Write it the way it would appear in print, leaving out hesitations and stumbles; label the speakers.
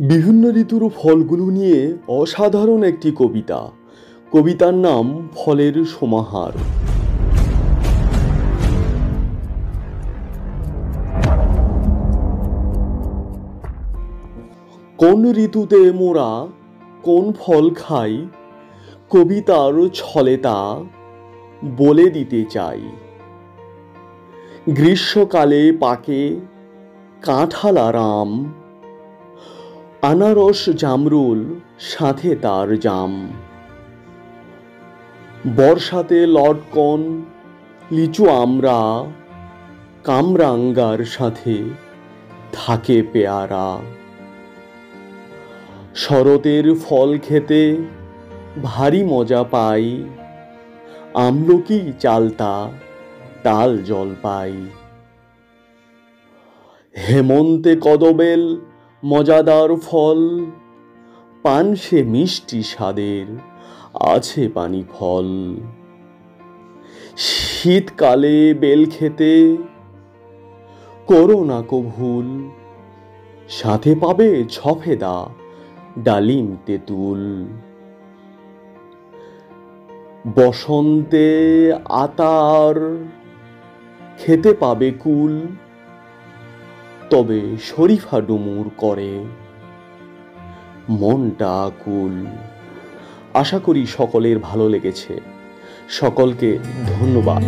Speaker 1: বিভিন্ন ঋতুর ফলগুলো নিয়ে অসাধারণ একটি কবিতা। কবিতার নাম ফলের সমাহার। কোন ঋতুতে মোরা কোন ফল খাই, কবিতার ছলে তা বলে দিতে চাই। গ্রীষ্মকালে পাকে কাঁঠাল আর আম, আনারস জামরুল সাথে তার জাম। বর্ষাতে লটকন লিচু আমড়া, কামরাঙ্গার সাথে থাকে পেয়ারা। শরতের ফল খেতে ভারী মজা পাই, আমলকি চালতা তাল জলপাই। হেমন্তে কদবেল মজাদার ফল, পানসে মিষ্টি স্বাদের আছে পানি ফল। শীতকালে বেল খেতে করো না কো ভুল, সাথে পাবে ছফেদা ডালিম তেঁতুল। বসন্তে আতার খেতে পাবে কুল, তবে শরীফা ডুমুর করে মনটা আকুল। আশা করি সকলের ভালো লেগেছে। সকলকে ধন্যবাদ।